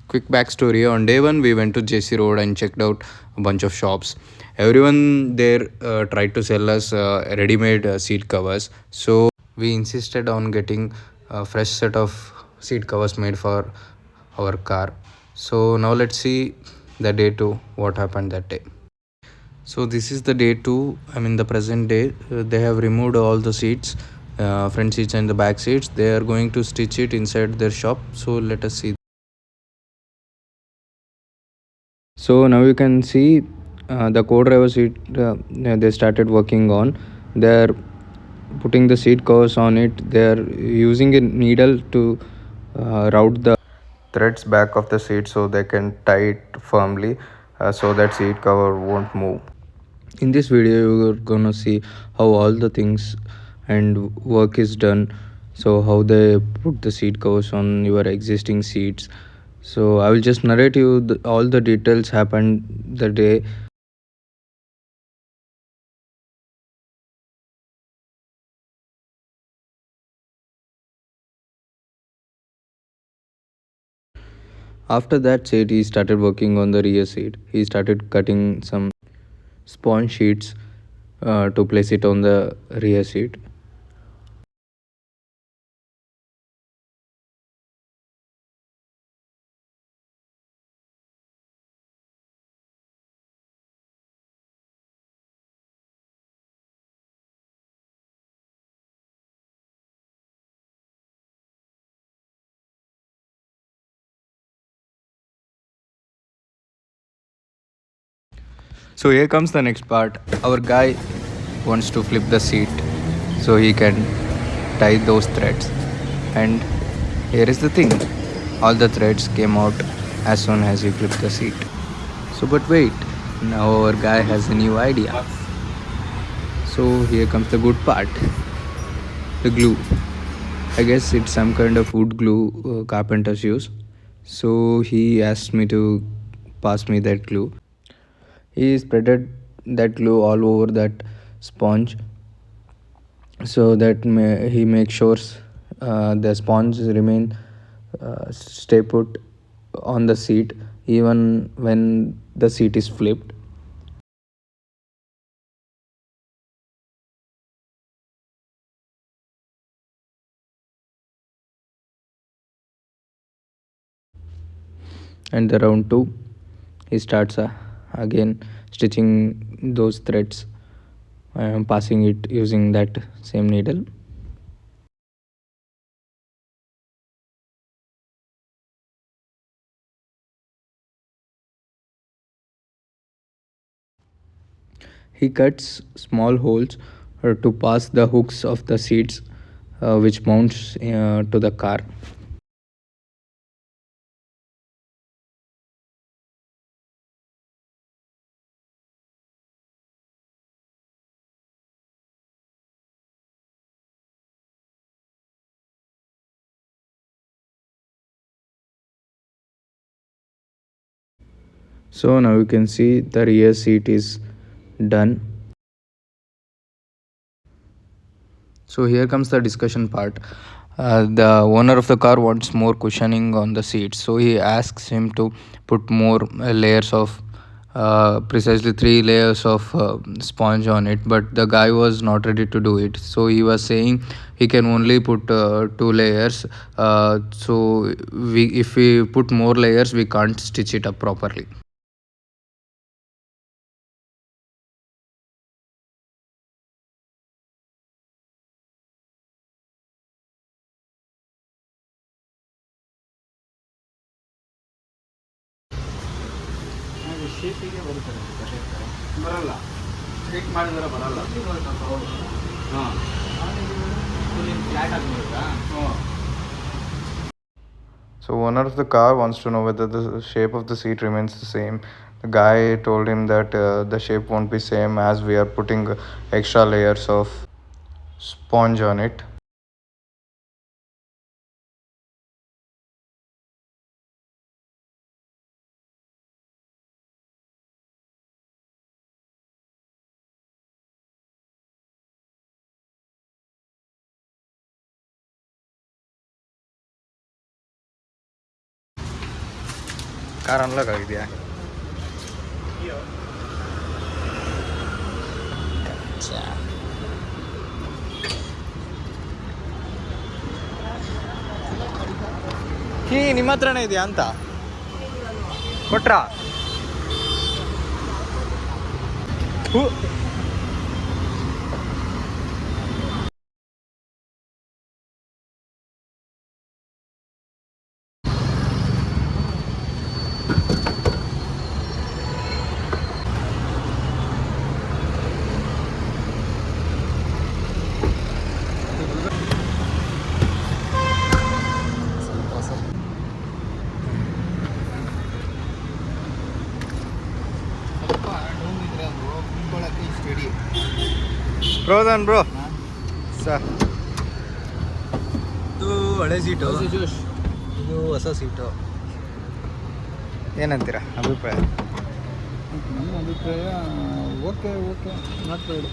quick backstory. On day one, we went to JC Road and checked out a bunch of shops. Everyone there tried to sell us ready-made seat covers. So we insisted on getting a fresh set of seat covers made for our car. So now let's see the day two. What happened that day? So this is the day two. I mean the present day. They have removed all the seats, front seats and the back seats. They are going to stitch it inside their shop. So let us see. So now you can see the co-driver seat. They started working on. They're putting the seat covers on it. They're using a needle to route the threads back of the seat so they can tie it firmly, so that seat cover won't move. In this video you're gonna see how all the things and work is done. So how they put the seat covers on your existing seats. So I will just narrate you all the details happened the day. After that seat, he started working on the rear seat. He started cutting some sponge sheets to place it on the rear seat. So here comes the next part. Our guy wants to flip the seat so he can tie those threads. And here is the thing, all the threads came out as soon as he flipped the seat. So, but wait, now our guy has a new idea. So, here comes the good part, the glue. I guess it's some kind of wood glue carpenters use. So, he asked me to pass me that glue. He spreaded that glue all over that sponge so that he makes sure the sponge remain stay put on the seat even when the seat is flipped. And the round two, he starts again stitching those threads, passing it using that same needle. He cuts small holes to pass the hooks of the seats, which mounts to the car. So now you can see the rear seat is done. So here comes the discussion part. The owner of the car wants more cushioning on the seats, so he asks him to put more layers of precisely three layers of sponge on it. But the guy was not ready to do it, so he was saying he can only put two layers. So if we put more layers, we can't stitch it up properly. ಬರಲ್ಲ straight ಮಾಡಿದ್ರೆ ಬರಲ್ಲ ಹಾಂ flat ಆಗಿಬಿಡುತ್ತಾ So owner of the car wants to know whether the shape of the seat remains the same. The guy told him that the shape won't be same as we are putting extra layers of sponge on it. Car unlock ಆಗಿದೆಯಾ? Key ನಿಮ್ಮ ಹತ್ರನೇ ಇದೆಯಾ ಅಂತ ಕೊಟ್ರಾ? ಪ್ರೋದನ್ bro sir, ಇದು ಹಳೆ seat, ಇದು ಹೊಸ seat. ಏನಂತೀರಾ ಅಭಿಪ್ರಾಯ? ನಮ್ಮ ಅಭಿಪ್ರಾಯ ಓಕೆ ನಾಟ್ ಬ್ಯಾಡ್.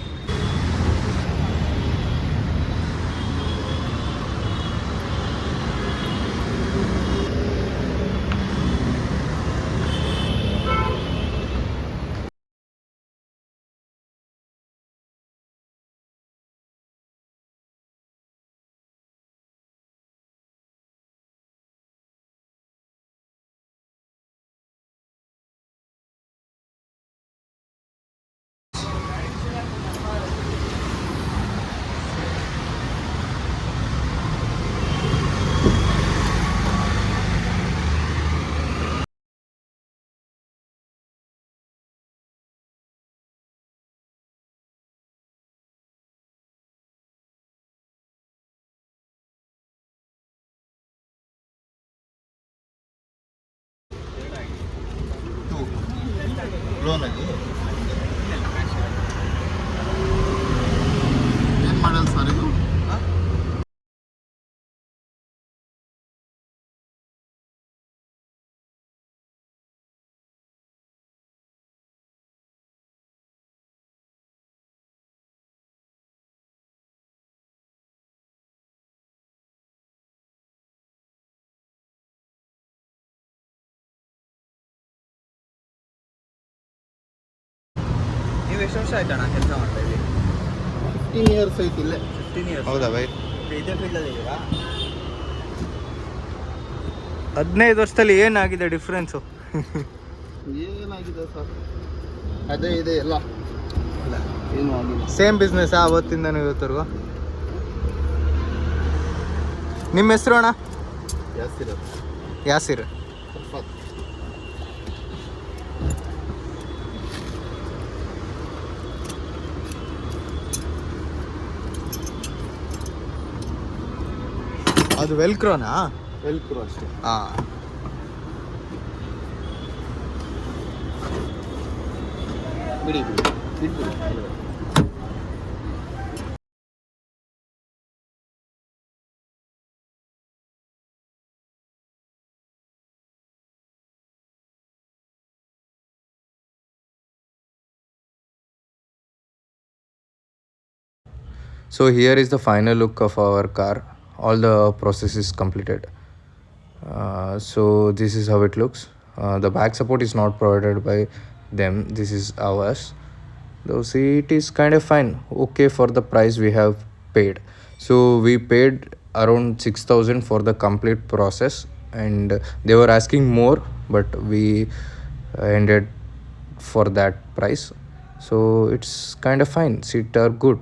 ಲೋನಲ್ಲಿ ಏನು ಮಾಡಲ್ಲ ಸರ್ ಇದು? ನೀವು ಎಷ್ಟು ವರ್ಷ ಆಯ್ತಣ್ಣ ಕೆಲಸ ಮಾಡ್ತಾ ಇದ್ದೀವಿ? 15 ಇಯರ್ಸ್ ಐತಿ ಇಲ್ಲೇ. 15 ಇಯರ್ಸ್. ಹೌದಾ ಬೈ? ಇದೇ ಫೀಲ್ಡಲ್ಲಿ ಇದ್ದೀರಾ? 15 ವರ್ಷದಲ್ಲಿ ಏನಾಗಿದೆ ಡಿಫ್ರೆನ್ಸು? ಏನಾಗಿದೆ ಸರ್? ಅದೇ ಇದೆ ಎಲ್ಲ, ಏನು ಆಗಿಲ್ಲ. ಸೇಮ್ ಬಿಸ್ನೆಸ್ ಅವತ್ತಿಂದನೂ ಇವತ್ತರೆಗೂ. ನಿಮ್ಮ ಹೆಸರು ಅಣ್ಣ? ಯಾಸಿರ್. ಅದು ವೆಲ್ಕ್ರೋನಾ? ವೆಲ್ಕ್ರೋ ಅಷ್ಟೇ. ಹಾಂ. ಬಿಡಿ ಬಿಟ್ಬಿಡಿ. So here is the final look of our car. All the process is completed. So this is how it looks. The back support is not provided by them. This is ours. The seat is kind of fine. Okay for the price we have paid. So we paid around 6,000 for the complete process, and they were asking more, but we ended for that price. So it's kind of fine. Seat are good.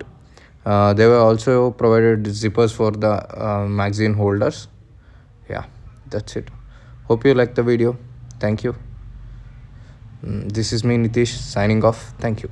They were also provided zippers for the magazine holders. Yeah, that's it. Hope you like the video. Thank you. This is me, Nitish, signing off. Thank you.